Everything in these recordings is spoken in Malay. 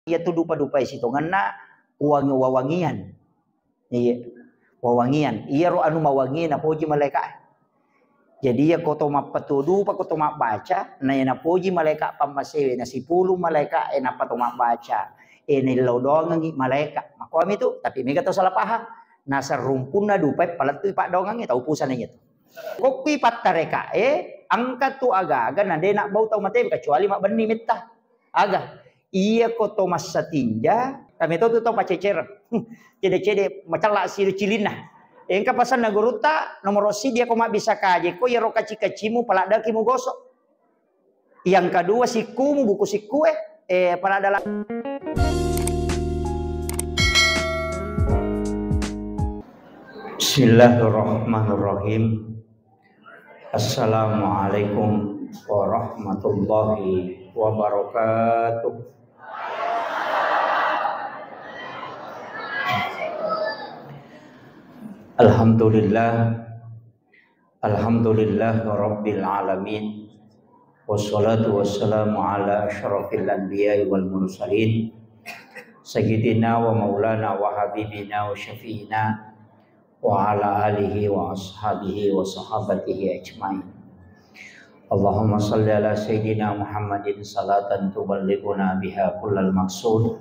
ia tu dupa-dupa situ ngana wawangian. Iya. Wawangian. Ia ro anu mawangian apoji malaikat. Jadi ya koto mapatudu pa koto baca na yana poji malaikat pamasewe na 10 malaikat na pato baca. Nilodongang malaikat. Makuam itu tapi mega to salah paham. Nasa rumpun na dupai palat tu pak dongang itu upusan itu. Kopi patareka angkat tu aga na de nak bau tau mate kecuali mak benih mitah. Aga iya koto masa tinja kami tu tau pacecer. Cede-cede macam sir cilina. Engka pasan naguruta nomor si dia kok mak bisa kaje ko ya ro kaci-kacimu palada kimu gosok. Yang kedua sikumu buku siku palada la. Bismillahirrahmanirrahim. Assalamualaikum warahmatullahi wabarakatuh. Alhamdulillah rabbil alamin. Wassalatu wassalamu ala asyrafil anbiya'i wal mursalin sayyidina wa maulana wa habibina wa syafi'ina wa ala alihi wa ashabihi wa sahabatihi ajmain. Allahumma salli ala sayyidina Muhammadin salatan tuballighuna biha kullal maqsud.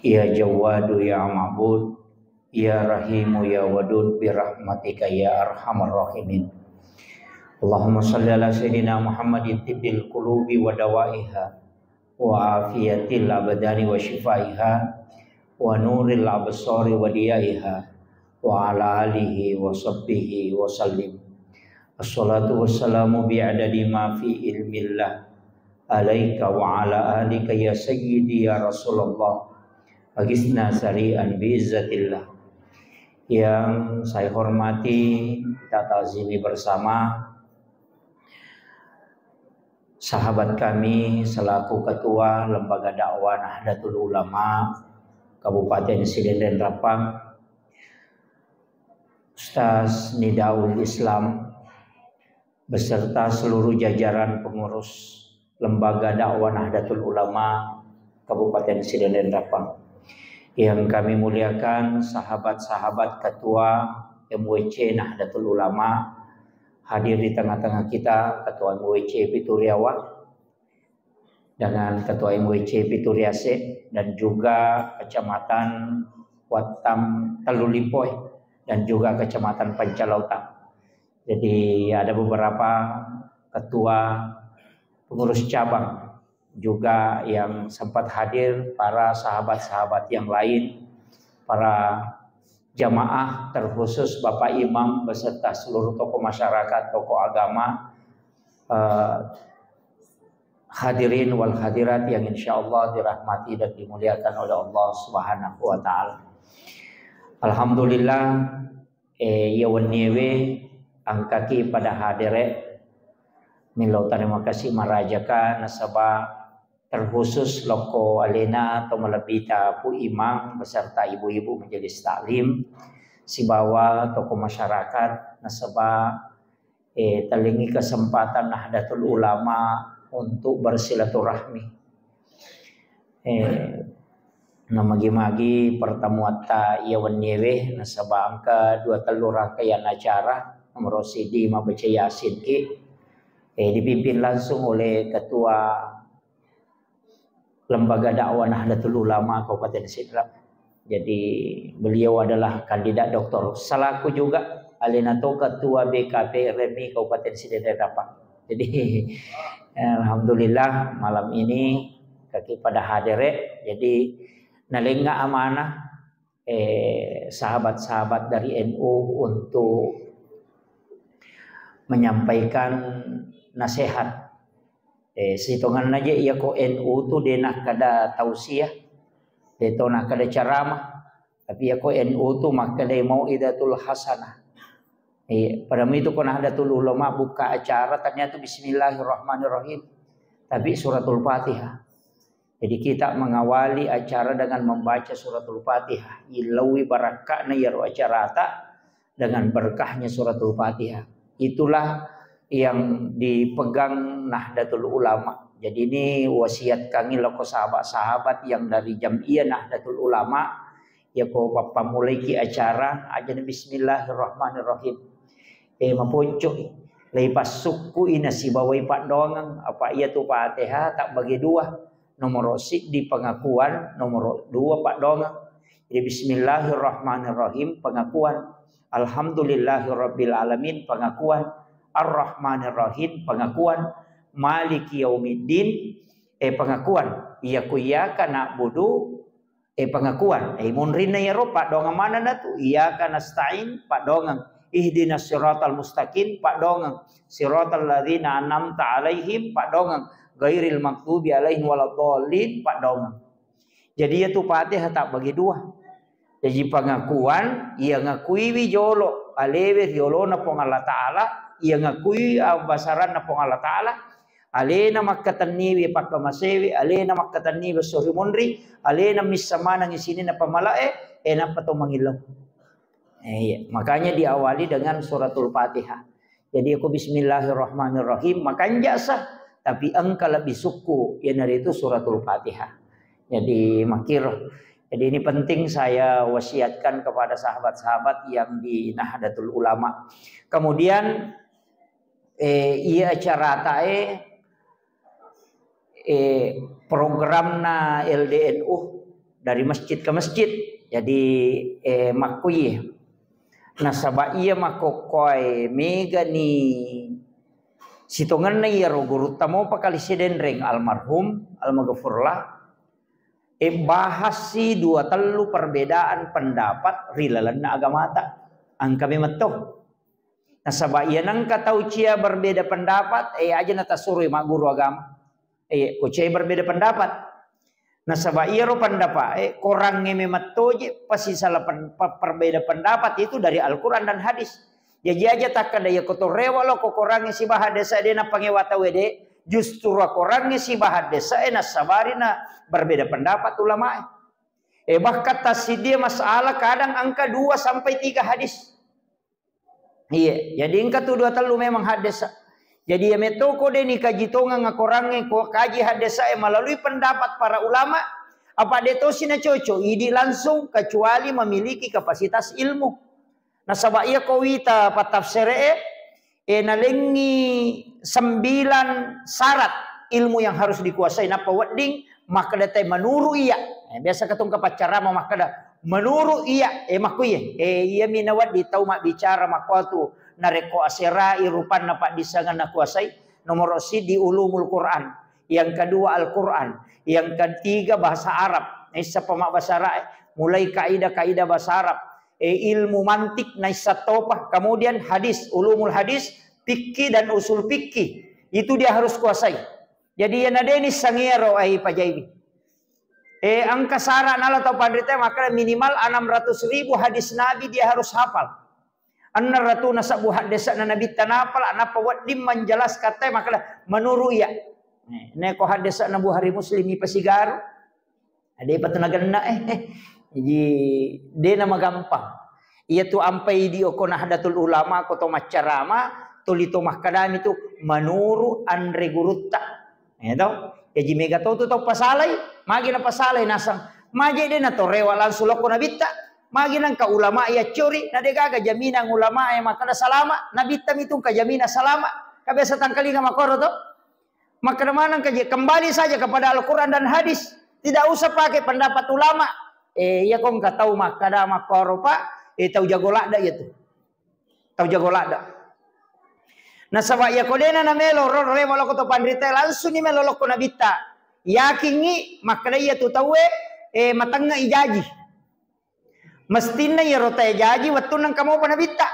Ya Jawadu ya Ma'bud, ya Rahimu ya Wadud bi rahmatika ya arhamar rahimin. Allahumma salli ala sayyidina Muhammadin tibbil qulubi wa dawaiha wa afiyatil abdani wa shifaiha wa nuril absari wa diyaiha wa ala alihi wa sahbihi wa sallim. Assalatu wassalamu bi'adadi ma fi ilmillah alaika wa ala alika ya sayyidi ya Rasulullah agisna sari'an bi'izzatillah. Yang saya hormati, kita ta'zimi bersama sahabat kami selaku ketua Lembaga Dakwah Nahdlatul Ulama Kabupaten Sidenden Rapang, Ustaz Nidaul Islam beserta seluruh jajaran pengurus Lembaga Dakwah Nahdlatul Ulama Kabupaten Sidenden Rapang. Yang kami muliakan sahabat-sahabat ketua MWC Nahdlatul Ulama, hadir di tengah-tengah kita ketua MWC Pituriawa dengan ketua MWC Pituriase dan juga kecamatan Watam Talulipoy dan juga kecamatan Pancalautan. Jadi ada beberapa ketua pengurus cabang juga yang sempat hadir, para sahabat-sahabat yang lain, para jamaah terkhusus Bapak Imam beserta seluruh tokoh masyarakat, tokoh agama, hadirin wal hadirat yang insya Allah dirahmati dan dimuliakan oleh Allah Subhanahu wa Ta'ala. Alhamdulillah, yawan niewe angkaki pada hadire milau terima kasih merajakan nasabah terkhusus loko alena atau melebita pu imam beserta ibu-ibu majelis taklim si bawa tokoh masyarakat nasabah telingi kesempatan Nahdlatul Ulama untuk bersilaturahmi. Namagi-magi pertemuan ta yawan nyewe nasabah angka 2 telur rangkaian acara nomor sidi mabaca yasin ki dipimpin langsung oleh ketua Lembaga Dakwah Nahdlatul Ulama Kabupaten Sidrap. Jadi beliau adalah kandidat doktor selaku juga alinato ketua BKP RMI Kabupaten Sidenden Rapang. Jadi alhamdulillah malam ini kaki pada hadire. Jadi nalenga amanah sahabat-sahabat dari NU untuk menyampaikan nasihat. Sitongan aja iya ko NU tu dia nak kada tausiah, dia tu nak kada ceramah, tapi ya ko NU tu maka dia mau idatul hasanah. Pada itu ko Nahdlatul Ulama buka acara ternyata Bismillahirrahmanirrahim, tapi suratul Fatihah. Jadi kita mengawali acara dengan membaca suratul Fatihah. Ilawi barakahna ya acara tak dengan berkahnya suratul Fatihah. Itulah yang dipegang Nahdlatul Ulama. Jadi ini wasiat kami loko sahabat-sahabat yang dari Jam'iyah Nahdlatul Ulama. Ya ko bapak mulai ki acara aja bismillahirrahmanirrahim. Mapunco lepas suku ina si bawai pak dongang apa ia tu Fatihah tak bagi dua. Nomor sik di pengakuan, nomor dua pak dongang. Jadi bismillahirrahmanirrahim pengakuan. Alhamdulillahirabbil alamin pengakuan. Ar-Rahmanir-Rahim pengakuan. Maliki yaumiddin pengakuan. Iyyaka na'budu pengakuan. Munrina ya rob pak dongang mana dah tu? Iyyaka nasta'in pak dongang. Ihdinas siratal mustaqim pak dongang. Siratal ladzina an'amta 'alaihim pak dongang. Ghairil maghdubi 'alaihim waladdallin pak dongang. Jadi itu Fatihah tak bagi dua. Jadi pengakuan ia ngakui wijolo alewe yolo na pong Allah Ta'ala, ia ngakui basaran na pong Allah Ta'ala. Alena makataniwi pakamasewi, alena makataniwi sohimunri, alena misama nang isini na pamalae, enak pato mangilaw. Makanya diawali dengan suratul Fatihah. Jadi aku bismillahirrahmanirrahim, makanya sah. Tapi engkau lebih suku, yang dari itu suratul Fatihah. Jadi makir. Jadi ini penting saya wasiatkan kepada sahabat-sahabat yang di Nahdlatul Ulama. Kemudian ia acara tae programna LDNU dari masjid ke masjid. Jadi makui nasaba ia makokoi mega ni sitongan na iya guru tamo pakali sidenreng almarhum almaghfurlah bahas si dua telu perbedaan pendapat rilalan na agamata ang kami matto. Nasaba iya nang katau cia berbeda pendapat aja nata suruh mak guru agama. Kucai berbeda pendapat. Nasaba iya ro pendapat korang ngeme matto je pasti salah perbeda pendapat itu dari Al-Qur'an dan hadis. Jadi aja tak kada ya kotorewa lo korangnya si bahadesa dena pangewata wede justru korangnya si bahadesa sabarina berbeda pendapat ulama. Bahkan si dia masalah kadang angka 2 sampai 3 hadis. Iya, jadi angka tu 2 telu memang hadis. Jadi ya metoko deni kaji tonga ngakorangnya kaji hadis melalui pendapat para ulama. Apa deto sina cocok idi langsung kecuali memiliki kapasitas ilmu. Nasaba iya kowita patafsire nalengi 9 syarat ilmu yang harus dikuasai napa wedding maka data menuru iya. Biasa katong kapacara maka dah menuru iya makuye iya minawat di tau mak bicara makwatu nareko asera irupan napa disangan na kuasai. Nomor si di ulumul Quran, yang kedua Al-Quran, yang ketiga bahasa Arab. Isa pamak bahasa Arab mulai kaidah-kaidah bahasa Arab, ilmu mantik naisa topah, kemudian hadis, ulumul hadis, fikih dan usul fikih. Itu dia harus kuasai. Jadi yang ada ini sangero pajaibi. Angka saran ala atau pandrita maka minimal 600.000 hadis Nabi dia harus hafal. An-naratu nasabu hadis na Nabi tanapal anapa wadim menjelas kata maka menuru ya. Neko hadis na Bukhari Muslim pasigaru. Ada patanagan na jadi dia nama gampang. Ia tu ampai di okona Nahdlatul Ulama koto macarama tulito mahkadami tu menuru andre gurutta. Tahu? Jadi mega tu pasalai, magi na pasalai nasang. Magi dia na to rewa langsung loko na bitta. Magi nang ka ulama ya curi na degaga jaminan ulama ya maka na salama. Na bitta mitong ka jaminan salama. Kabisa tangkali nga makoro to. Maka naman kembali saja kepada Al-Quran dan hadis. Tidak usah pakai pendapat ulama. Ya kong katau makada makoro pak. Tahu jago lada ya tu. Tahu jago lada. Nah sabak ya kodena na melo rewa loko to pandrita langsung ni melo loko na bitta. Yakingi makada ya tu tahu matanga ijaji. Mestina ya rota ijaji watun nang kamu pa na bitta.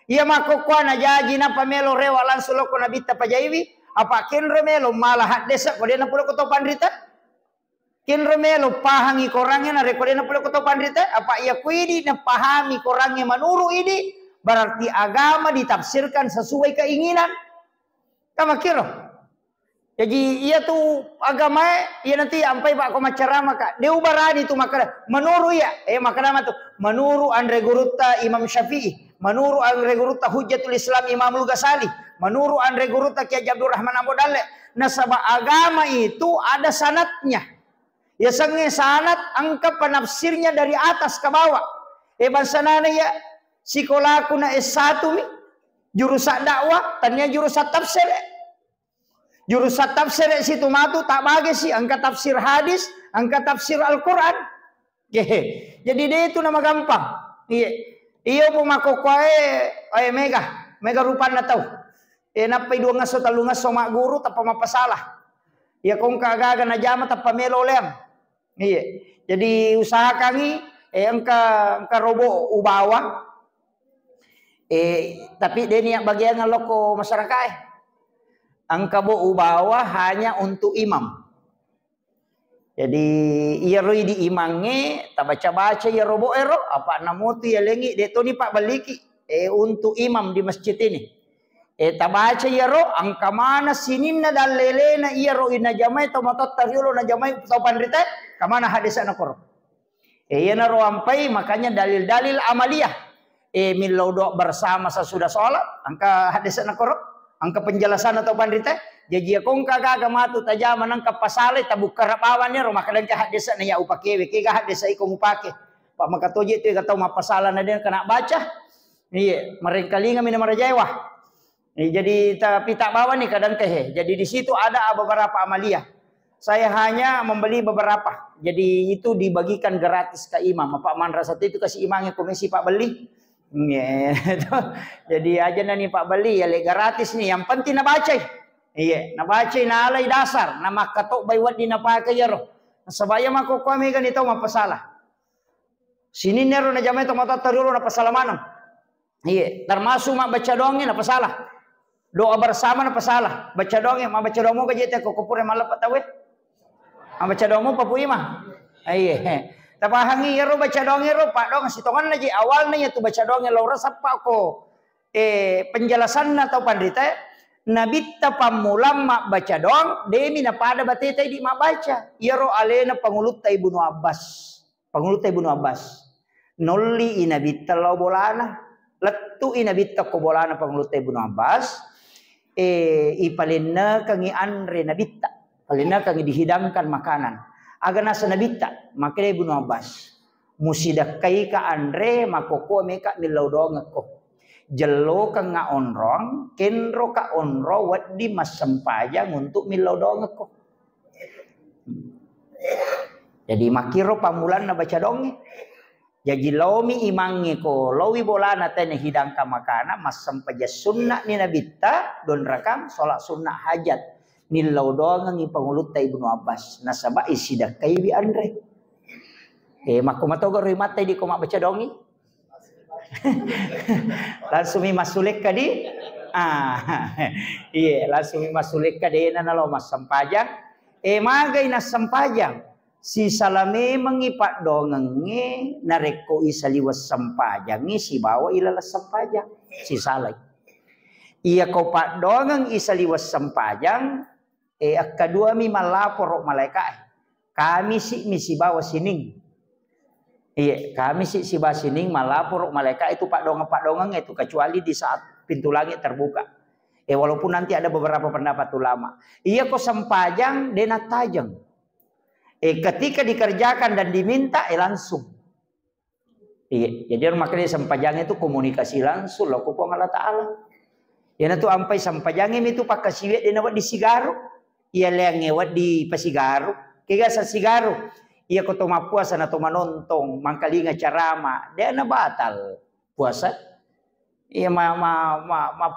Iya makokwa na jaji na pamelo rewa langsung loko na bitta pajaiwi. Apa kinre melo malah hadesa kodena pulo ko to pandrita. Kinre melo pahangi korangnya na rekodena pulo ko to pandrita. Apa iya kuidi na pahami korangnya manuru ini. Berarti agama ditafsirkan sesuai keinginan. Kamu kira? Jadi ia tu agama ia nanti sampai pak komacarama kak. Dia ubarani tu maka menuru ya. Maka nama tu menuru Andre Gurutta Imam Syafi'i. Menuru Andre Gurutta Hujjatul Islam Imam Al-Ghazali. menurut Andre Guru Kiai Abdul Rahman Abu Dalle, nasabah agama itu ada sanatnya. Ya sange sanat angka penafsirnya dari atas ke bawah. Bansanana ya sekolah kuna S1 mi jurusan dakwah, tanya jurusan tafsir. Jurusan tafsir situ matu tak bagus sih angka tafsir hadis, angka tafsir Al-Qur'an. Jadi dia itu nama gampang. Iya pun makokoe mega rupana tahu. Napai dua ngaso talu ngaso mak guru tapa mapasalah. Ya kong kagaga na jama tapa melo lem. Iya. Jadi usaha kami angka robo ubawa. Tapi dia niat bagian ngaloko masyarakat. Angka bo ubawa hanya untuk imam. Jadi ia roi di imange tak baca-baca ya robo ero apa namutu ya lengi deto ni pak baliki untuk imam di masjid ini. Tak baca ya ro angka mana sinin na dalele na ia roi na jamai to matot tariolo na jamai to pandrita kamana hadis na kor. Ia na ro ampai makanya dalil-dalil amaliyah. Milaudo bersama sesudah sholat angka hadis na kor. Angka penjelasan atau pandita jadi kong kagaga matu tajama nangka pasale tabu karapawan ni rumah kadang hadis na ya upakewe ke hadis ai kong upake pak makatoje itu katau mapasala na dia kena baca iya mereka linga mina marajaiwa jadi tapi tak bawa nih kadang teh jadi di situ ada beberapa amaliyah saya hanya membeli beberapa jadi itu dibagikan gratis ke imam Pak Mandrasat itu kasih imamnya komisi Pak beli. Jadi aja nih Pak beli ya gratis nih yang penting na baca. Iya, na baca na alay dasar na makatok baywat di napake yaro. Sabaya mako kami kan itu mapasalah. Sini nero na jamay to mata tarulo na pasalah manam. Iya, termasuk mak baca dongeng na pasalah. Doa bersama na pasalah. Baca dongeng, mak baca dongeng ka jete ko kupure malap patawe. Mak baca dongeng papu imah. Iya. Tapahangi yaro baca dongeng ro pak dong sitongan aja awalnya tu baca dongeng lo resap pak ko penjelasan atau pandita nabi tapamulam mak baca dong demi na pada batete di mak baca yaro alena pangulut Ibnu Abbas nolli inabita lo bolana letu inabita ko bolana pangulut Ibnu Abbas ipalinna kangi andre nabita palinna kangi dihidangkan makanan aga nasa nabita makanya Ibnu Abbas musidak kai ka andre makoko meka milaudong ko jelo ka nga onrong kenro ka onro waddi masempajang untuk milaudong ko jadi makiro pamulan na baca donge jadi lomi imangi ko lowi bolana tene hidang ka makana masempaja sunnah ni nabita don rakam salat sunnah hajat nilaw doang ng pangulut tay Ibnu Abbas nasaba isidak kay bi andre makumatogo rimat tay di ko mabaca dongi langsung masulik ka di iya langsung masulik ka di na nalo mas sampajang magay na sampajang si salame mangipat dongange nareko isaliwas sampajang si bawa ilalas sampajang si salay iya ko pak dongang isaliwas sampajang kedua mi malapor malaikat kami si misi bawa sining iya kami si bawa sining malapor malaikat itu pak dongang itu kecuali di saat pintu langit terbuka walaupun nanti ada beberapa pendapat ulama iya kok sempajang denat tajang ketika dikerjakan dan diminta langsung iya jadi makanya sempajang itu komunikasi langsung lo kupong Allah Ta'ala ya na tu ampai sampajangin itu pakai siwet dia nawat di Sigaro ia lengewat di Pasigaro kaya sa Sigaro ia ko tumapuasa na tumanontong mangkalinga carama dia na batal puasa ia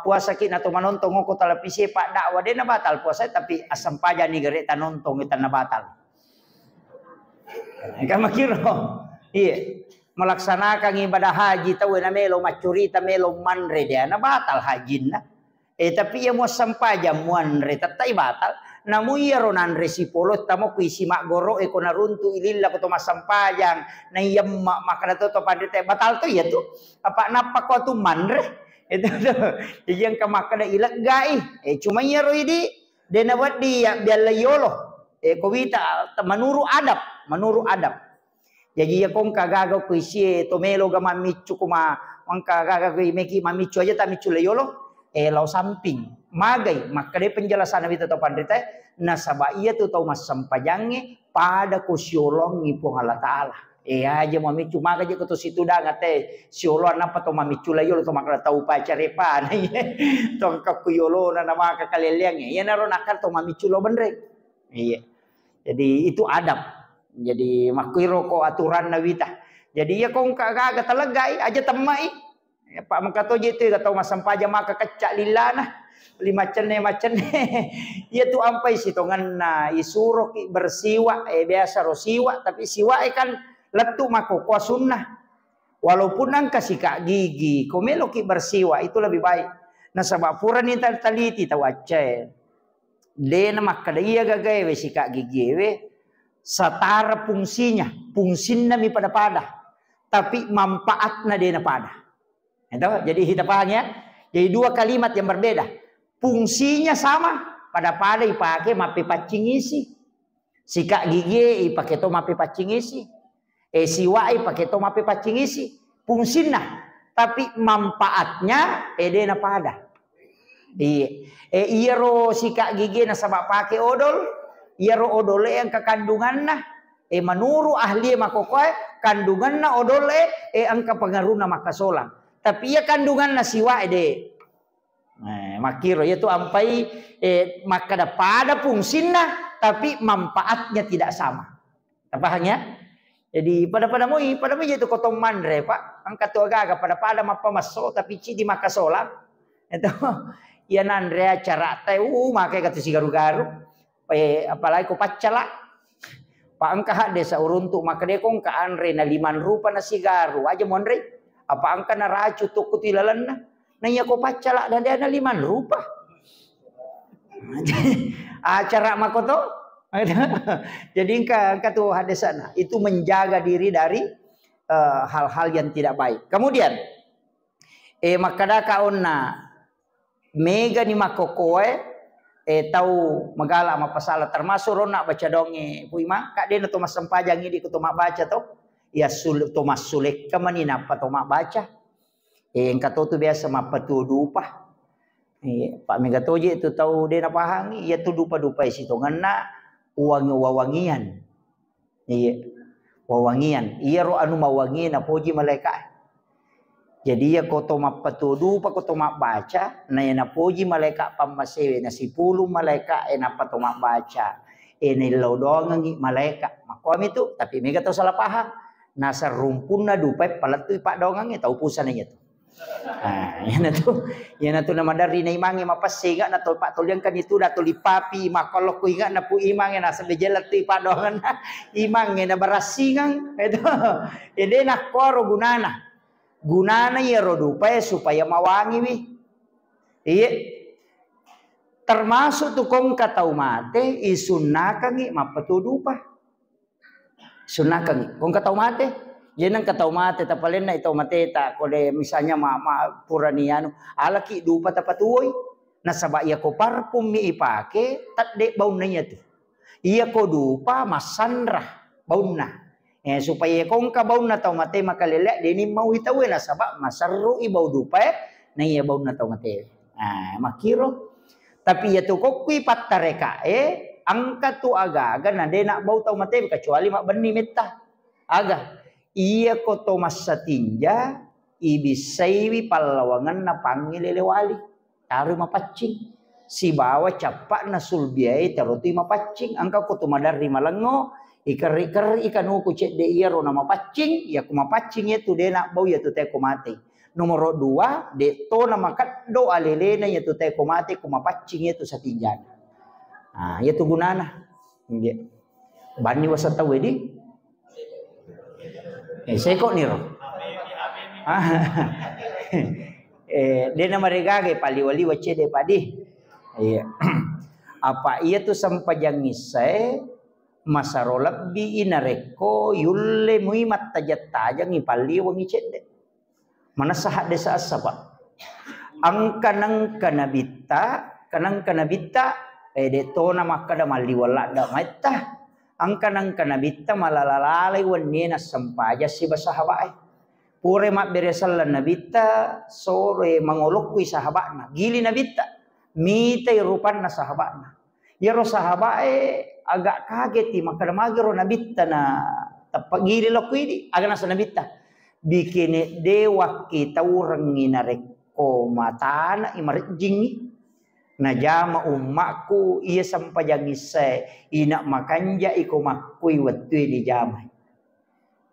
puasa kita tumanontong ko talapisi pak dakwa dia na batal puasa tapi asam paja ni gere tanontong kita na batal kan makiro iya melaksanakan ibadah haji tahu na melo macurita melo manre dia na batal hajin na tapi ia mo sampaja muanre tatay batal namu iya ronan resipolo tamo kuisi mak goro ko naruntu ililla ko to masampajang na iya makana to padete batal to ya tu apa napa ko tu manre itu yang kamakana ilak gai cuma iya roidi dena wat di bialla yolo kowita menurut adab jadi ya kong kagaga kuisi to melo ga mamicu kuma mangka gaga meki mamicu aja ta micu le yolo lau samping magai maka dia penjelasan Nabi tetap pandita nasaba ia tu tahu mas sampajange pada kusiolongi po Allah Taala aja mami cuma aja ke situ dah ngate siolon apa to mami cula yo to makna tahu pacare pa to kakuyolo na nama kakaleliang ya naron akal to mami cula bener iya jadi itu adab jadi makiro ko aturan nawita jadi ya kong kagak talagai aja temai ya, Pak mengkato jitu kata masam paja maka kecak lilana lima cene ya tu ampai sitongan na isurok bersiwa biasa rosiwa tapi siwa kan letu mako kuah sunnah walaupun angka sikak gigi komelo ki bersiwa itu lebih baik nah sabab pura ni taliti tawace dena maka dia gagawe sikak gigi we setara fungsinya mi pada tapi manfaatnya dena pada itu jadi hitapannya jadi dua kalimat yang berbeda fungsinya sama pada ipake mape pacingisi sikak gigi ipake to mape pacingisi siwai pakai to mape pacingisi fungsinya tapi manfaatnya dena pada iya ro sikak gigi na sabab pakai odol iya ro odole yang kekandunganna menurut ahli makokoy kandunganna odole angka pengaruhna makasolang tapi iya kandunganna siwa makiro itu ampai maka ada pada fungsinya tapi manfaatnya tidak sama pahamnya jadi pada mo itu kotong mandre pak angkat tu agak pada mapa maso tapi ci di makasolang itu ya nandre acara teu makai kata si garu-garu apalagi ko pacala pak angka desa uruntuk maka dia kong ka andre na 5 rupa na sigaru aja monre apa angka na racu tu kutilalan na nanya ko pacala dan dia na 5 rupa acara makoto jadi angka tu hadesana itu menjaga diri dari hal-hal yang tidak baik kemudian makada kaonna mega ni makokoe tahu magala mapasala termasuk rona baca donge puima kak dia to masampajang ini ko to baca to ya sul to masulek kamanina pa to baca engka to biasa mapatu dupa pak mega toje itu tahu dia pahang ya tu dupa-dupa situ ngana wawangian wawangian iya ro anu mawangi na poji malaikat jadi ya koto mapatudu pa koto baca na ya napoji malaikat pamasewe na 10 malaikat na pato baca nilaw doang ngi malaikat makwam itu tapi mega to salah paham nasa rumpun na dupai palatu pak doang ngi tau pusan nya to yan na to na madari na imangi mapasiga na to pak tulyang kan itu da to lipapi makolok ko inga na pu imangi na sa bejelat ti pak doang na imangi na barasingang itu ede na koro gunana ya rodupai supaya mawangi wi iya termasuk tukong katau mate isunnakangi mapatudupa sunnakangi kong katau mate jenang katau mate tapalen na itaw mate ta kode misalnya puraniano alaki dupa tapatuoy nasaba iya ko parfum mi ipake tadde baun na tu iya ko dupa masanrah baun na supaya kong kabaw na tau mate makalele dini mau hitawe na sabab masarru ibau dupa na iya baw na tau mate makiro tapi ya tu kokwi patareka angka tu aga na de na baw tau mate kecuali mak beni meta aga iya ko to masatinja ibisaiwi palawangan na pangilele wali taru mapacing si bawa capak na sulbiai taruti mapacing angka ko to madari malango ikar ikan uku cek de iya ro nama pacing ya kuma pacing itu de nak bau ya tu te komate nomor 2 de to nama kat do alele na ya tu te komate kuma pacing itu satinjan ya tu gunana nge bani wasata wedi seko ni ro de nama regage pali wali wace de padi iya apa iya tu sampajang isai masarolab bi inareko yulle muimat tajat-tajang ipali wangi cedde mana sahat desa asapa angkanang kanabita de to nama kada mali wala da maita angkanang kanabita malalalai wanne na sampaja si basahawae Pure mak beresalan nabita sore mangolok kui sahabatna. Gili nabita mitay rupan na sahabatna. Yaro sahabae agak kaget ti maka magero nabita na tapagili lo kuidi aga nasa nabita. Bikini dewa kita urang nginareko matana imarjingi. Najama ummaku iya sampajangisay ina makanja iko makui watui di jamai.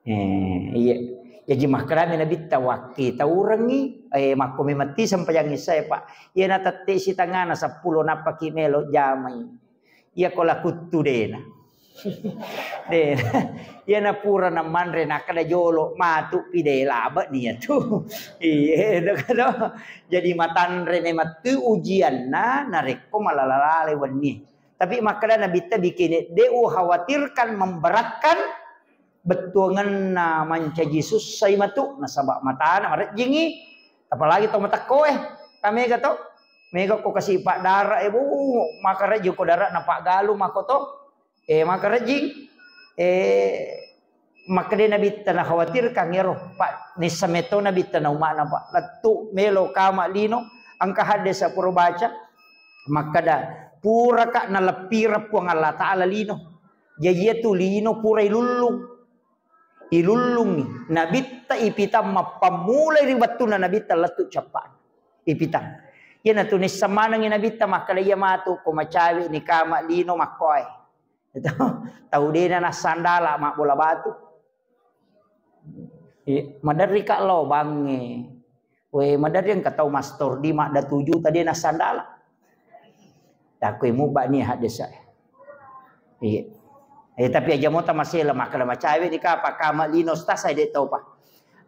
Iya. Jadi makrami nabita wakki taurangi makumi mati sampajangisay pa. Iya natate si tangana sa pulo napakimelo jamai. Iya kola kuttu dena. Iya na pura na manre nakada jolo matu pide laba niya tu. Iya dokado. Jadi matanre ne matu ujian na nareko malalalale wani. Tapi makada nabita bikin deu khawatirkan memberatkan betuangan na manca Jesus say matu nasabak mata na marjingi apalagi to mata ko kami gato mega ko kasi pak dara bu makaraji ko dara na pak galu makoto makarajing makade nabita na khawatir kang yero pak ni sameto nabita na umana pak latu melo kama lino ang kahade sa puro baca makada pura ka na lapira po ang Allah Ta'ala lino jaya tu lino pura ilulungi nabita ipitang mapamulay rin batu na nabita latu capan ipitang yan na tunis sa manang inabita makalaya matu kumacawi ni kama lino makoy ito tau din na sandala mak bola batu madari ka lo bangi we madari yang katau mastor di mak da 7 tadi na sandala takui muba ni hadis saya tapi aja mo ta masih lemah kada macawe di kapa kama linos ta saya tahu pa.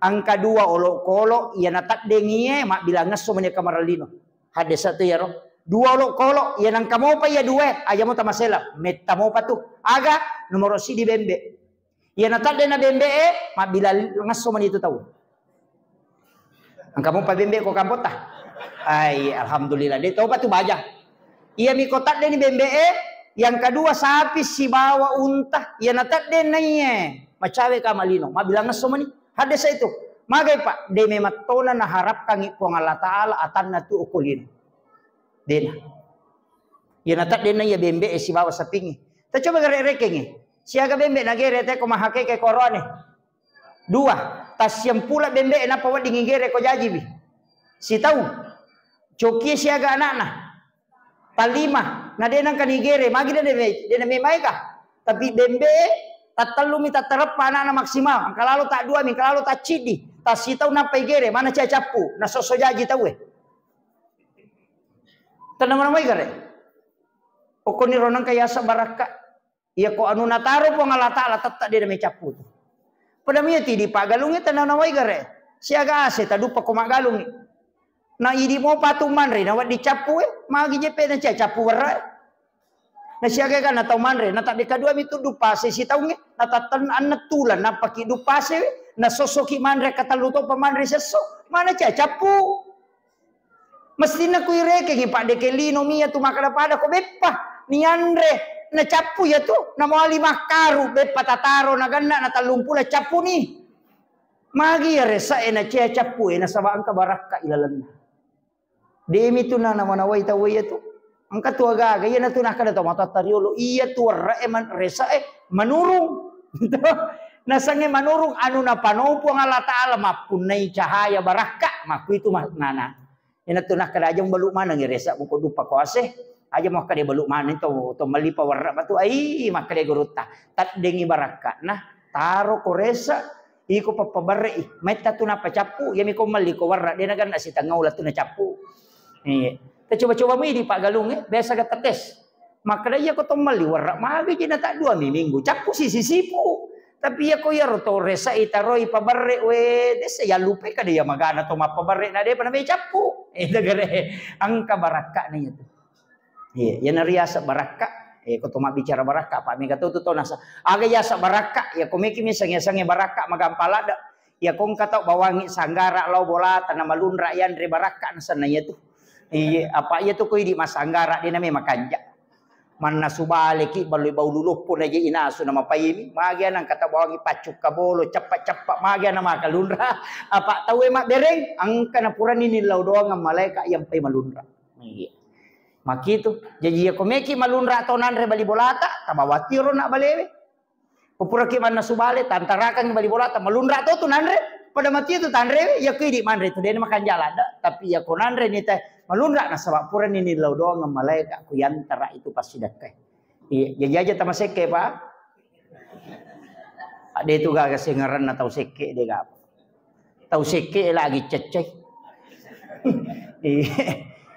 Ang kedua olok kolok ia natak dengie mak bilang ngeso menya kamar lino. Hadis satu ya roh. Dua olok kolok ia nang kamo pa ia duet aja mo ta masih meta mo pa tu. Aga nomor si di bembe. Ia natak dena bembe mak bilang ngeso menya itu tahu. Ang kamo pa bembe ko kampot ta. Ai alhamdulillah dia tahu pa tu baja. Ia mi kotak deni bembe yang kedua sapi si bawa unta ya natak den naiye macawe ka malino mabilang semua ni hadis itu magai pak de mematona na harap kangi po Allah Ta'ala atan na tu ukulin den ya natak den naiye bembe si bawa sapingi ta coba gare rekengi siaga bembe nagere te ko mahake ke korone dua tas yang pula bembe na pawa dingigere ko jajibi si tahu coki siaga anak-anak palima na denang kanigere magi dena memaika tapi bembe tatalu mi tatarap anak maksimal angka lalu tak dua mi lalu tak cidi tak si tahu napa igere mana cai capu na soso jaji tahu tanam nama igere pokoni ronang kaya sa baraka iya ko anu nataro po ngala taala tatta dena me capu padamia ti di pagalungi tanam nama igere siaga ase tadupa ko magalungi na idi mo patuman rin na wat di capu magi jepe na capu warra na siya ka na tauman rin na tabi kadua mi tudu pase si taungi na tatanan na tulan na pakidu pase na sosoki manre kataluto pa manre seso mana capu mesti na kuire ke pak de kelino mia tu makada pada ko beppa ni andre na capu ya tu na mo 5 karu beppa tataro na ganda na talumpula capu ni magi ya resa na capu na sabaan ka baraka ilalan demi tu na namanaway taway tu ang katuaga gaya na tu nakada to matatariolo iya tu eman resa manurung nasange manurung anu na panopo ang Allah Ta'ala mapunay cahaya baraka maku itu nana ina tu nakada ajang baluk mana ngi resa buko dupa ko ase aja mo kade baluk mana to malipa warra batu ai makade guruta tat dengi baraka nah taro ko resa iko papabarre meta tu na pacapu yami ko mali ko warra dia nagan asita ngaula tu na capu kita coba-coba mi di Pak Galung biasa kata tes maka dia ko tomali warra magi jina tak 2 minggu capu sisipu tapi ya ko yaro to resa itaroi pabarre we desa ya lupe ka dia magana to mapabarre na dia paname capu dagare angka baraka na itu ya nariasa baraka ko to bicara baraka Pak mi kato to nasa aga ya sa baraka ya ko miki misang-sange baraka magampalada ya kong kata bawangi sanggara law bola tanah malun rayan re baraka na sanaya tu iya apa iya tu ko di masanggara dia namanya makanja Manna subale ki baloi bau lulupo na je inasu nama payimi magia nang kata bawangi pacuk kabolo cepat-cepat magia nama kalunra apa tahu emak bereng angka na purani ni lau doang malaika yang pay malunra makitu jadi ya komeki malunra to nanre bali bolata tabawatiro nak balewe pupura ki manna subale tantarakan bali bolata malunra to nanre pada mati itu tanre ya kidi manre tu dia makan jalan tapi ya konanre ni teh malunra na sabab pura ni lau doang malaika ku yantara itu pasti dekai. Iya aja tama seke pak. Ada itu gak kasi ngaran na tau seke dia gak. Tau seke lagi cecek.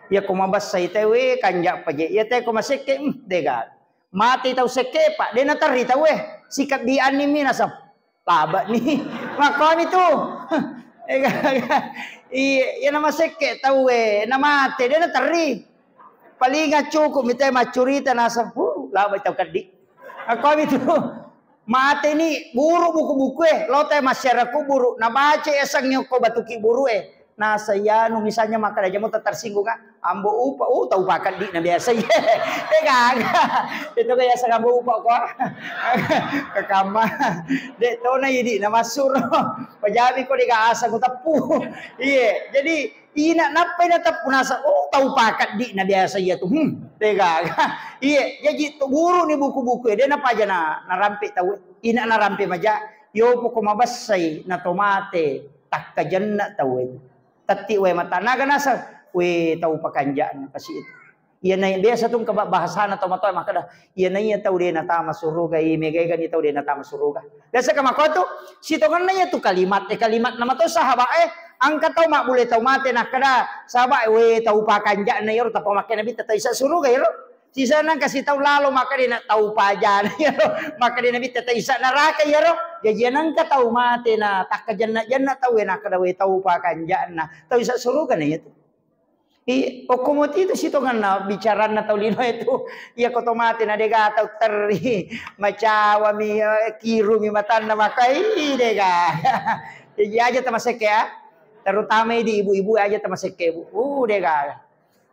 Iya kumabas sa itewe kanjak paje. Iya teh kumaseke dia gak. Mati tau seke pak. Dia natari tau sikap di anime nasab. Laba nih. Makon itu. Iya nama seke tahu nama te dia natari paling cukup minta macurita nasa laba tahu kadi aku itu mate ni buru buku-buku lo teh masyarakat buru na baca esangnya ko batuki buru nasa ya nu misalnya maka aja mau tersinggung kan ambo upa tahu pakat di na biasa ye itu kayak sa ambo upa ko ke kamar dek to na yidi na masur pajabi ko digaasa ko tapu iya jadi ina napay na tapu nasa tahu pakat di na biasa ya tuh tega iya jadi to guru ni buku-buku dia na paja na narampi tahu ina narampi maja yo po kumabasay na tomate tak kajanna tahu tati we matanaga nasa we tahu pakanjaan kasi itu iya na biasa tong bahasana to matoy makada iya na iya tahu dia na tama suruga imegay gani tahu dia na tama suruga biasa ka makoto sitongan na iya tu kalimat kalimat nama to sahaba angka tahu mak boleh tahu mate nak kada sahaba we tahu pakanjaan na yoro tapo makan nabi tatay sa suruga yoro sisa nang kasih tahu lalu maka dia nak tahu pajan yoro maka dia nabi tatay sa neraka yoro jadi nang ka tahu mate na tak janna tahu nak kada we tahu pakanjaan na tahu sa suruga na itu okomoti itu situ kan bicara na taulino itu iya kotomati na dega tau teri macawa mi kiru mi matan na makai dega jadi aja tamasek ya terutama di ibu-ibu aja tamasek dega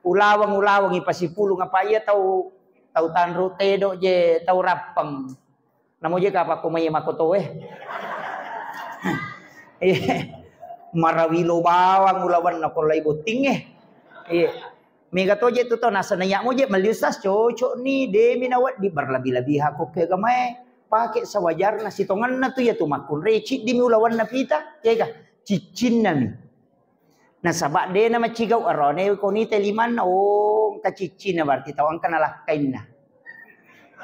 ulawang ipasipulu ngapa iya tau tanru tedo je tau rapeng namo je apa kumaya makoto marawilo bawang ulawan na kolay buting iya, mega toje tu to nasa nayak mo je maliusas cocok ni demi nawat di berlebih-lebih aku ke gamai pakai sewajar na sitongan na tu ya tu makun recik di mulawan na pita ya ka cicin nami na sabak de na macigau arone ko ni teliman ka cicin na berarti tawang kanalah kain na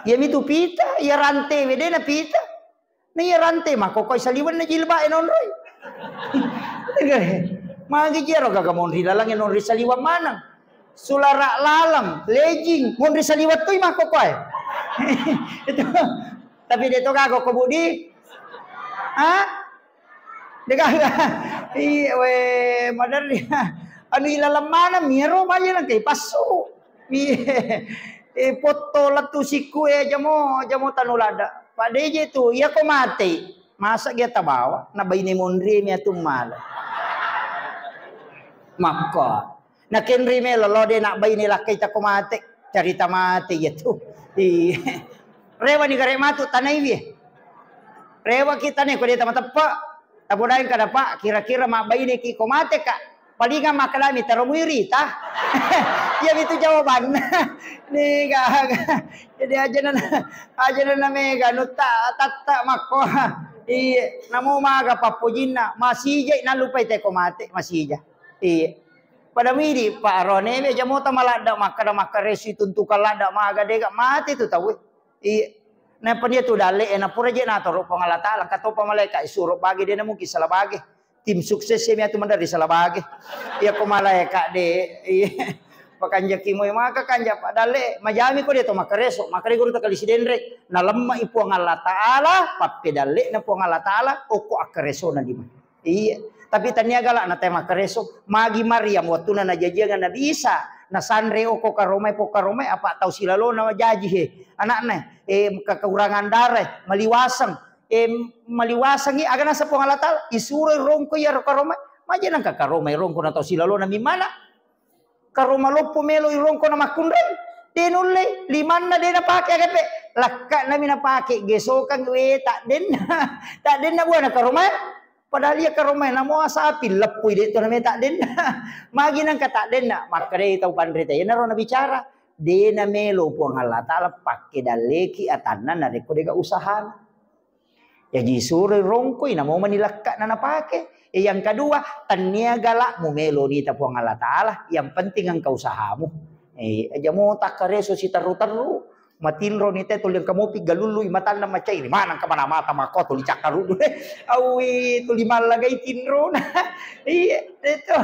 ya mi tu pita ya rante we de na pita na ya rante mako koy saliwan na jilba enonroy magi jero gagamon rilalang non risaliwa manang sulara lalang lejing mon risaliwa tuy mah kokoy itu tapi dia to gago kobudi dega we madar anu ilalam mana miro maya nang kay paso foto latu siku jamo tanulada pak deje tu ya ko mati masa dia tabawa na bayni monri mi atumala maka nak kenri me lo de nak bay nila kay ta kumate cerita mati gitu rewa ni gare matu tanay wi rewa kita ne ko de tamatepa tabudain kada pak kira-kira mak bay ni ki kumate ka palingan makalami tarumuiri ta ya itu jawaban ni ga jadi aja na mega nutta tatta mako namo maga papujina masije na lupay te kumate masija iya pada miri Pak Arone be jamota malada maka resi tuntukan lada maga dega mati tu tahu iya na pania tu dale na pura je na toro pangalata lang kato pamaleka isuro bagi dia na mungkin salah bagi tim sukses semia tu mandari salah bagi iya ko malaika de iya pakanja kimo maka kanja Pak dale majami ko dia to makareso makare guru ta kali sidenre na lemma ipu ngala taala pappe dale na pu ngala taala oko akareso na di iya tapi tania galak na tema kereso magi Maryam waktu na najajian na bisa na sanre oko karomay po karomay apa tahu silalo na jaji anak na kekurangan darah maliwasang maliwasang aga na sa pangalatal isuro rongko ya karomay maja nang karomay rongko na tahu silalo na mimana karomalo pomelo rongko na makunren Denule liman na din na pake kape. Lakka na minapake gesokan we tak den. Tak den na buwan na karumay. Padahal ia karumay na mo asapi lepuy dito na may tak den. Magi nang katak den na. Maka de itaw pandrita. Yan na ro na bicara. De na melo po ang halata pake daleki atana na reko de usaha. Ya jisuri rongkoy na mo manilakka na napake. Yang kedua, taniaga la mo melo ni ta po ang Allah Ta'ala. Yang penting ang kausahamu. Aja mo takareso si taru-taru. Matinro ni te tuliang kamu pi galuluy matan na macay. Manang ka manamata mako tuli cakaru. Awi tuli malagay tinro na. Ito.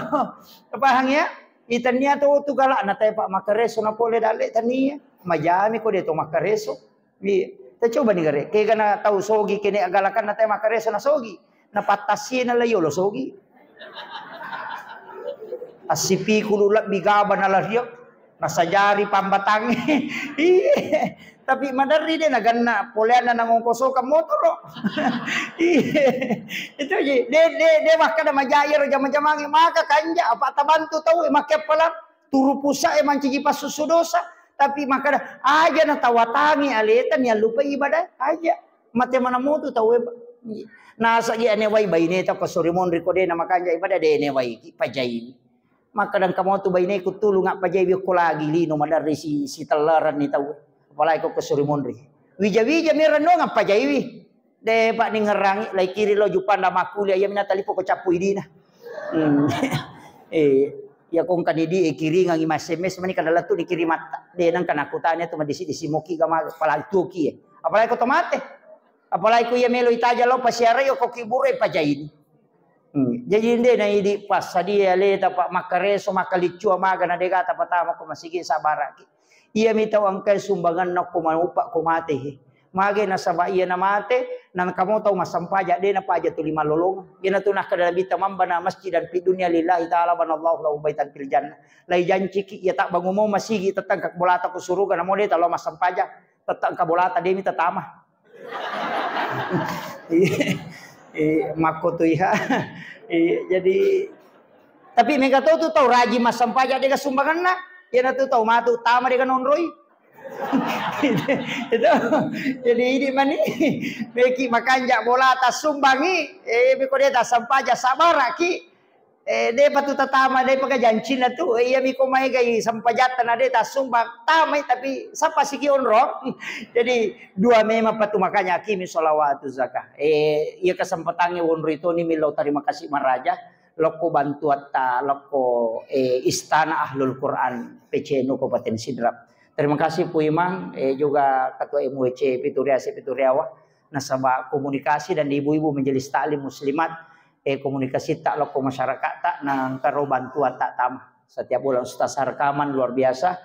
Kapahang ya? Itania to gala na tayo pa makareso na pole dali tania. Majami ko dito makareso. Coba nih gare. Kaya na tau sogi kini agalakan na tayo makareso na sogi. Napatasi na layo lo sogi. Asipi kululak bigaba na lahyo. Nasajari pambatang. Tapi madari din naganna polean na nangongkoso ka motor. Itu je. De maka na majayar jama-jamangi maka kanja apa tabantu tahu make pala turu pusa mancigi pasusudosa. Tapi maka aja na tawatangi aletan ya lupa ibadah aja. Mate mana mutu tahu nasa iya aneway bayne ta kasurimon riko de na makanja ibadah de aneway pajay. Maka dan kamu tu bayne ko tulung nga pajay ko lagi lino madari si talaran ni tahu. Apalagi ko kasurimon ri. Wija-wija merano nga pajay wi. De pak ni ngerangi lai kiri lo jupan na makuli ayam na talipo ko capui dina. Ya kung kanidi kiri nga SMS mani kadala tu ni kiri mata. De nang kanakutanya tu madisi moki gama palagtuki. Apalagi ko tomate. Apalagi ko ya melo itaja lo pasiara yo kokibure pajain. Jadi inde na idi pas sadia le tapak makareso makalicu amaga na dega tapatama ko masigi sabaraki. Iya mitaw angkay sumbangan na ko manupa ko mate. Mage na saba iya na mate nan kamo taw masampaja de na paja tu lima lolong. Ginatuna kada bita mamba na masjid dan fi dunya lillahi ta'ala banallahu lahu baitan fil jannah. Lai janji ki ya tak bangumo masigi tetang kak bolata ko suruga na mo de talo masampaja tetang ka bolata de mi tatama. Mako tuh ya. Jadi tapi mereka tahu raji masam pajak dia sumbangan nak. Ya tu tahu matu tama dia nonroi. Itu jadi ini mani beki makanja bola atas sumbangi beko dia tak sampaja sabar ki. Dia patu tatama dia pakai janji na tu. Iya miko mai gai sampajatan ada tak sumbang tamai tapi sapa siki onro. Jadi dua mema patu makanya kimi sholawatu zakah. Iya kesempatannya onro itu ni milau terima kasih maraja. Loko bantuan ta loko istana ahlul Quran PCNU Kabupaten Sidrap. Terima kasih Pu Imam juga Ketua MUC Pituriawa nasabah komunikasi dan ibu-ibu majelis taklim muslimat. Komunikasi tak loko masyarakat tak nang karo bantuan tak tam setiap bulan Ustaz rekaman luar biasa.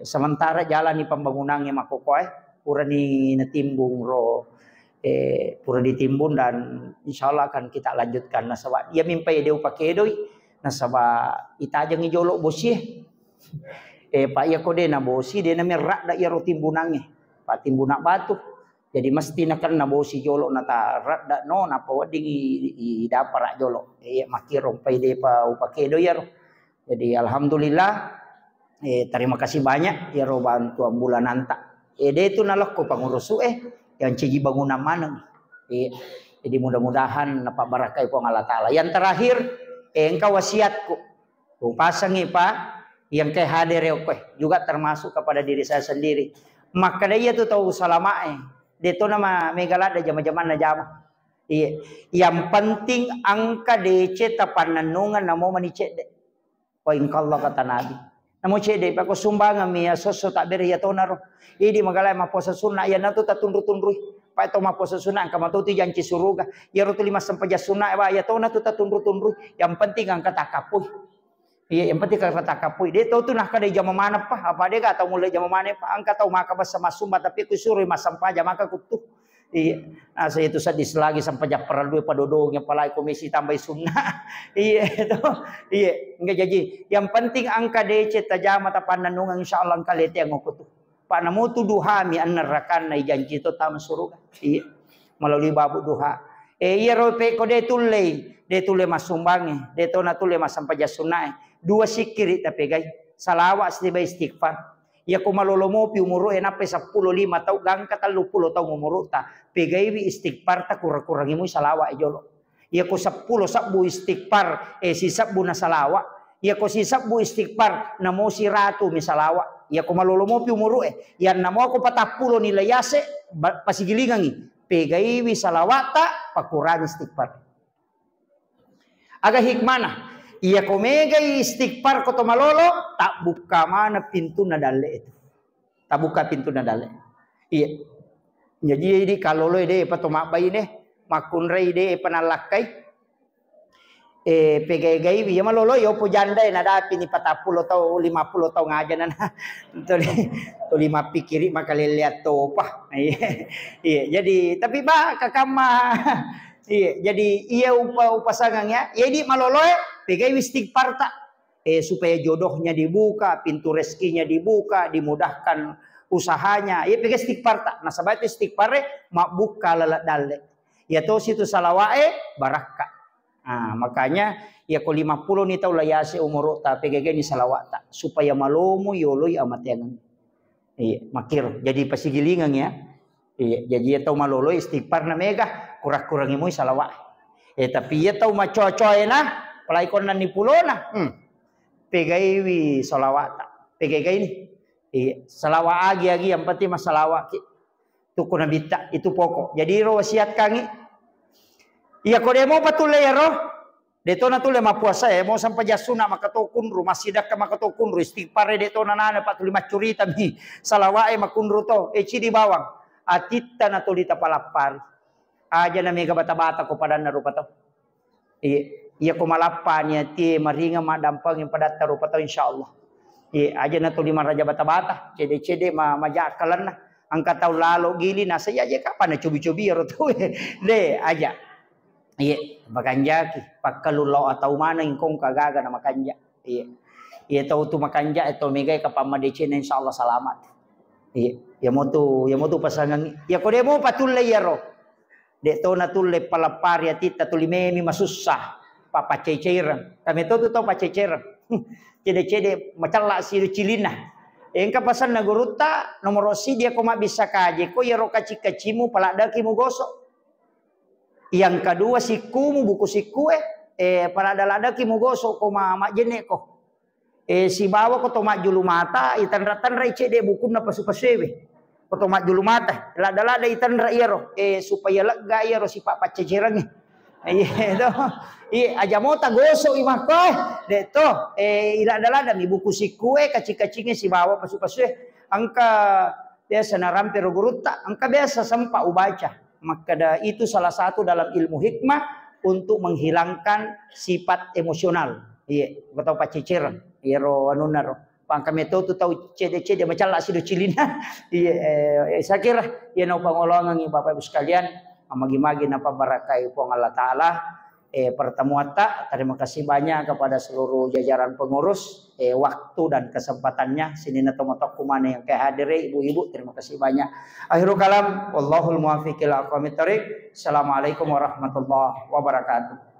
Sementara jalan ni pembangunannya makokoy pura ni netimbung ro pura ditimbun dan insyaallah akan kita lanjutkan nasabah dia mimpi dia upake doi nasabah ita jeung ijolo bosi pak ya kode na bosi dia na merak da iro timbunange pak timbunak batu. Jadi mesti nak kena bosi jolo nata rat no napa wading i daparak jolo maki rompai de pa upake do ya. Jadi alhamdulillah terima kasih banyak ya ro bantuan bulan anta. De itu nalok ko pangurusu yang cigi bangunan mana. Jadi mudah-mudahan napa barakai po Allah Taala. Yang terakhir engkau wasiatku. Kung pasangi pa yang ke hadir juga termasuk kepada diri saya sendiri. Maka dia tu tahu salama Deto nama megalada jama-jama na jama. Iya. Yang penting angka DC tapananungan namo manicede. O inkallah kata Nabi. Namo cede pa ko sumbangan miya soso tak beri ya tonaro. Idi magalay maposa sunna ya nato tatundru-tundrui. Pa ito maposa sunna ang kamatuti janji suruga. Ya rutu lima sampaja sunna ya tona tu tatundru-tundrui. Yang penting angka takapuy. Iya, yang penting kata takapuy. Dia tahu tu nak kada jama mana pa. Apa dia kata mulai jama mana pa. Angka tahu maka bersama sumba tapi aku suruh masampaja maka kutu. Iya. Nah saya itu sadis lagi sampaja perlu padodongnya palai komisi tambah sunnah. Iya itu. Iya. Enggak jadi. Yang penting angka DC tajama tapananungan insyaallah kalete yang kutu. Pak namu tu duha mi anarakan na janji to tam suruh. Iya. Melalui babu duha. Iya rope kode tulei. Dia tule masumbangi. Dia tona tule masampaja sunnah. Dua sikiri tapi guys salawat setiba istighfar Ya ko malolomo pi umuro enape 15 tau gang ka 30 tau umuro ta. Pegaiwi istighfar ta kurang-kurangi mo salawa jolo. Ya ko 10 sabbu istighfar si sabbu na salawa. Ya ko si sabbu istighfar namo si ratu mi salawa. Ya ko malolomo pi umuro yan namo ako 40 nilayase pasigilingan pegaiwi salawata pakurangi istighfar. Aga hikmana iya komegay istighfar ko to malolo tak buka mana pintu na dale itu. Tak buka pintu na dale. Iya. Jadi ini kalau lo ide pa to mabay ne makunray ide panalakkay pegay iya malolo yo po janda na dapi ni 40 tao 50 tao ngaja na to 5 pikiri makaliliat to pa. Iya. Jadi tapi ba kakama iya, jadi iya pasangannya, ya di maloloy, pegai istighfar tak, supaya jodohnya dibuka, pintu rezekinya dibuka, dimudahkan usahanya, ya pegai istighfar tak. Nah sahabat istighfar mak buka lalat dale, ya to situ salawae baraka. Nah makanya ya ko 50 ni tau layase umur tak pegai ni salawat tak, supaya malomo yoloy amat yang, iya makir, jadi pasigilingan ya. Iya, jadi ya tau malolo istighfar na mega kurang-kurangi mo salawat. Tapi ya tau macocoy na palaikon na ni pulona. Pegaiwi salawat. Pegai ni. Iya, salawa agi yang penting masalawa ki. Tu kuna bita itu pokok. Jadi ro wasiat kangi. Iya ko demo patulay ro. Deto na tule mapuasa mo sampai jasuna makatokun ru masidak ka makatokun ru istighfar deto na nana patuli macurita mi salawae makunru to di bawang. Atita na tulita palapar. Aja na mega bata-bata ko pada na rupa to. Iya ko malapan ya ti maringa madampang yung padat na rupa to insyaallah. Iya aja na tuli maraja bata-bata. Cede-cede majakalan na. Ang kataw lalo gili na saya aja kapan na cubi-cubi ro to. De aja. Iya makanja ki pagkalulo ataw mana ingkong kagaga na makanja. Iya. Iya tau tu makanja ito mega kapamadece na insyaallah salamat. Iya, ya mo tu pasangan. Ya ko demo patulay yaro. De to na tulle palapar ya tita tulimemi masusah. Papaceceran. Kami to paceceran. Cede-cede macalla si cilina. Engka pasan na guruta nomor si dia ko mabisa kaje ko yaro kaci-kacimu paladaki mo gosok. Yang kedua sikumu buku siku paladaki mo gosok ko majene ko. Si bawa ko tomat julu mata itan-ratan rai cede buku na pasu-pasuwe ko tomat julu mata lada-lada itan rai yaro supaya lega yaro si pak pacecerangi aja mo tagoso imah ko de to ilada-lada mi buku si kue kaci-kacinge si bawa pasu-pasuwe angka biasa narampe ro guruta angka biasa sampa ubaca maka itu salah satu dalam ilmu hikmah untuk menghilangkan sifat emosional. Iya, betul paceceran. Iro anu naro pangkame tu tahu cede-cede macam lah sido cilina. Iya, saya kira ya no pangolongan ni Bapak Ibu sekalian, amagi-magi napa barakai pong Allah Taala. Pertemuan tak terima kasih banyak kepada seluruh jajaran pengurus waktu dan kesempatannya sini natomotok kumane yang kehadiri ibu-ibu terima kasih banyak. Akhirul kalam wallahul muwaffiq ila aqwamit thoriq. Assalamualaikum warahmatullahi wabarakatuh.